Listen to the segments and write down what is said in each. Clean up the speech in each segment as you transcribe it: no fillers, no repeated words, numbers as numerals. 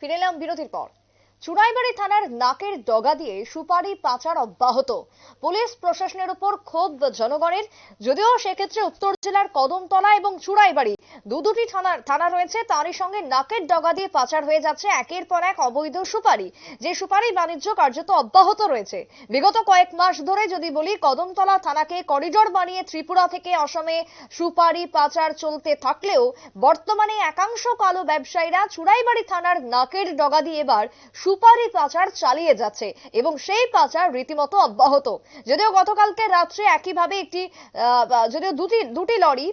ফিরে এলাম বিরতির পর। চুড়াইবাড়ি থানার নাকের ডগা দিয়ে সুপারি পাচার অব্যাহত। পুলিশ প্রশাসনের উপর ক্ষোভ জনগণের। যদিও সেক্ষেত্রে উত্তর জেলার কদমতলা এবং চুড়াইবাড়ি দুটি থানা রয়েছে, তারই সঙ্গে নাকের ডগা দিয়ে পাচার হয়ে যাচ্ছে একের পর এক অবৈধ সুপারি। যে সুপারি বাণিজ্য কার্যত অব্যাহত রয়েছে। বিগত কয়েক মাস ধরে যদি বলি, কদমতলা থানাকে করিডোর বানিয়ে ত্রিপুরা থেকে অসমে সুপারি পাচার চলতে থাকলেও বর্তমানে একাংশ কালো ব্যবসায়ীরা চুড়াইবাড়ি থানার নাকের ডগা দিয়ে এবার সুপারি পাচার চালিয়ে যাচ্ছে এবং সেই পাচার রীতিমতো অব্যাহত। যদিও গতকালকে রাত্রে একইভাবে যদিও দুটি লরি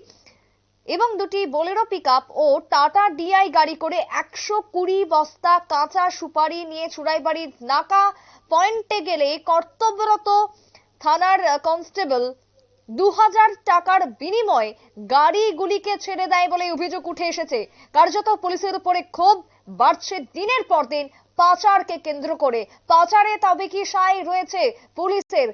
এবং দুটি বোলেরো পিকআপ ও টাটা ডিআই গাড়ি করে 120 বস্তা কাঁচা সুপারি নিয়ে চুড়াইবাড়ির নাকা পয়েন্টে গেলে কর্তব্যরত থানার কনস্টেবল 2000 টাকার বিনিময়ে গাড়িগুলিকে ছেড়ে দেয় বলে অভিযোগ উঠে এসেছে। কার্যত পুলিশের উপরে ক্ষোভ বাড়ছে দিনের পর দিন পাচারকে কেন্দ্র করে। পাচারে তবে কি সায় রয়েছে পুলিশের?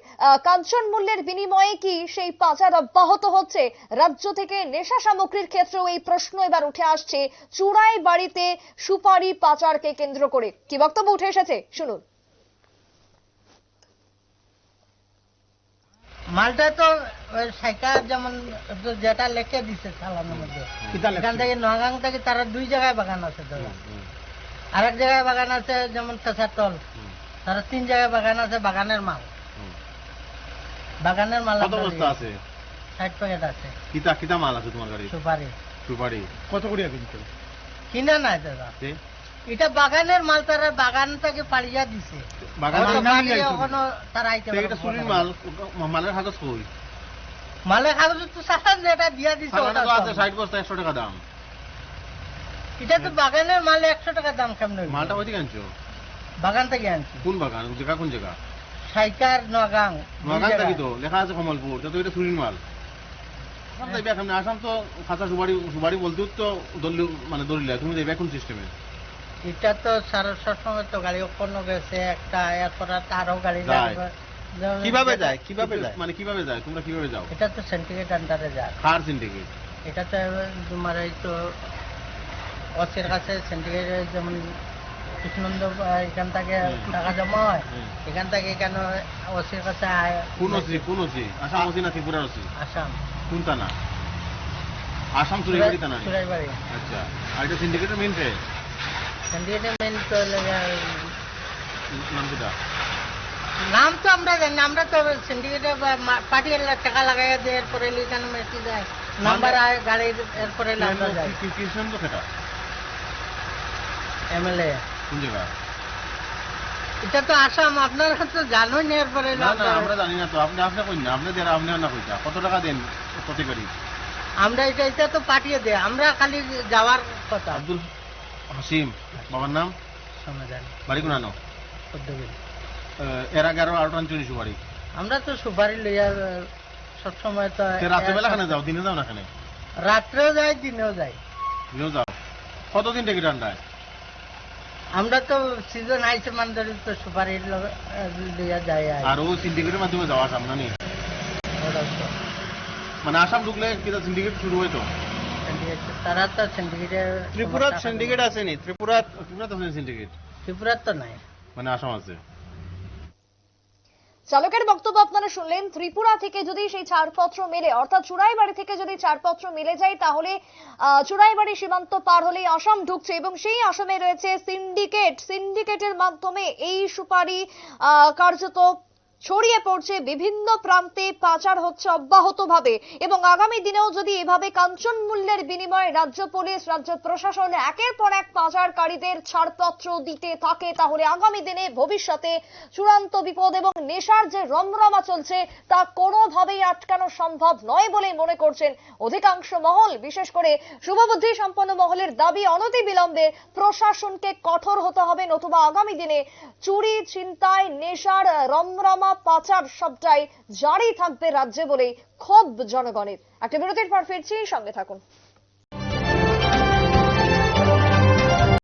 কাঞ্চন মূল্যের বিনিময়ে কি সেই পাচার অব্যাহত হচ্ছে? রাজ্য থেকে নেশা সামগ্রীর ক্ষেত্রেও এই প্রশ্ন এবার উঠে আসছে চুড়াইবাড়িতে সুপারি পাচারকে কেন্দ্র করে। কি বক্তব্য উঠে এসেছে শুনুন। মালটা তো সাইকেল যেমন যেটা লেখে দিছে চালানোর মধ্যে, এখান থেকে নোয়াগাং থেকে তারা 2 জায়গায় বাগান আছে, আরেক জায়গায় বাগান আছে যেমন তেসাতল, তারা 3 জায়গায় বাগান আছে। বাগানের মাল কত বস্তা আছে? 60 প্যাকেট আছে। কিতা মাল আছে তোমার গাড়ি? সুপারি কত করে কিনা নাই দাদা, এটা বাগানের মাল। তারা বাগান থেকে পাড়িয়া দিছে, মালের কাগজ কই? মালের কাগজ তো সারান যেটা দিয়া দিছে 60 বস্তা 100 টাকা দাম। এটা তো বাগানের মাল 100 টাকা দাম। কেমন মালটা ওই থেকে আনছো? বাগান থেকে আনছি। কোন বাগান? কোন জায়গা? সাইকার নোয়াগাং। নোয়াগাং থেকে তো লেখা আছে কমলপুর, তো এটা চুরির মাল। আসাম তো খাঁচা সুপারি বলতেও তো দলিলা, তুমি যাইবে কোন সিস্টেমে? এটা তো সবসময় তো গাড়ি অপন্ন গেছে একটা, এরপর আরো গাড়ি কিভাবে যায় কিভাবে যায় তোমরা কিভাবে যাও? এটা তো সিন্ডিকেট আন্ডারে যায়। কার সিন্ডিকেট? এটা তো তোমার এই তো ওসির কাছে সিন্ডিকেট, যেমন কৃষ্ণনন্দ এখান থেকে টাকা জমা হয়, এখান থেকে এখানে ওসির কাছে আয়। কোন ওসি? আসাম ওসি না ত্রিপুরার ওসি? আসাম। কোন থানা? আসাম চুড়াইবাড়ি থানা। চুড়াইবাড়ি। আচ্ছা, আর এটা সিন্ডিকেটের মেইন কে? সিন্ডিকেটের মেইন তো নাম কিটা? নাম তো আমরা জানি, আমরা তো সিন্ডিকেটে পার্টির টাকা লাগাইয়া দিয়ে এরপরে এখানে মেসি যায়, নাম্বার আয় গাড়ির, এরপরে আমরা যাই। কৃষ্ণ তো সেটা এমএলএ কোন জায়গা? এটা তো আসাম, আপনারা তো জানোই না। এরপরে আমরা জানি না তো। আপনি কই না, আপনি যারা আপনি না কইতা কত টাকা দেন প্রতি গাড়ি? আমরা এটা তো পাঠিয়ে দেয়, আমরা খালি যাওয়ার কথা। আব্দুল হাসিম বাবার নাম? সমাধান। বাড়ি কোন আনো? এর আগে আরো টানচুরি সুপারি? আমরা তো সুপারি লইয়া সবসময় তো। রাত্রেবেলা খানে যাও, দিনে যাও না? খানে রাত্রেও যাই, দিনেও যাই। দিনেও যাও? কতদিন থেকে ঠান্ডায়? আমরা তো সিজন আইসে মানদারি তো সুপারি লইয়া যাই। আর ও সিন্ডিকেটের মাধ্যমে যাওয়া আসাম না নি? আসাম ঢুকলে কি সিন্ডিকেট শুরু হইতো? তারা তো সিন্ডিকেটে ত্রিপুরা সিন্ডিকেট আছে নি? ত্রিপুরা তো সিন্ডিকেট, ত্রিপুরা তো নাই, আসাম আছে। চালকের বক্তব্য আপনারা শুনলেন। ত্রিপুরা থেকে যদি সেই ছাড়পত্র মেলে, অর্থাৎ চুড়াইবাড়ি থেকে যদি ছাড়পত্র মিলে যায়, তাহলে চুড়াইবাড়ি সীমান্ত পার হলেই আসাম ঢুকছে এবং সেই আসামে রয়েছে সিন্ডিকেটের মাধ্যমে এই সুপারি কার্যত ছড়িয়ে পড়ছে বিভিন্ন প্রান্তে, পাচার হচ্ছে অব্যাহতভাবে। এবং আগামী দিনেও যদি এভাবে কাঞ্চন মূল্যের বিনিময়ে রাজ্য পুলিশ, রাজ্য প্রশাসন একের পর এক পাচারকারীদের ছাড়পত্র দিতে থাকে, তাহলে আগামী দিনে ভবিষ্যতে চূড়ান্ত বিপদ এবং নেশার যে রমরমা চলছে তা কোনোভাবেই আটকানো সম্ভব নয় বলে মনে করছেন অধিকাংশ মহল। বিশেষ করে শুভবুদ্ধি সম্পন্ন মহলের দাবি, অনতিবিলম্বে প্রশাসনকে কঠোর হতে হবে, নতুবা আগামী দিনে চুরি, ছিনতাই, নেশার রমরমা, পাচার সবটাই জারি থাকবে রাজ্যে বলে ক্ষোভ জনগণের। একটা বিরতির পর ফিরছি, সঙ্গে থাকুন।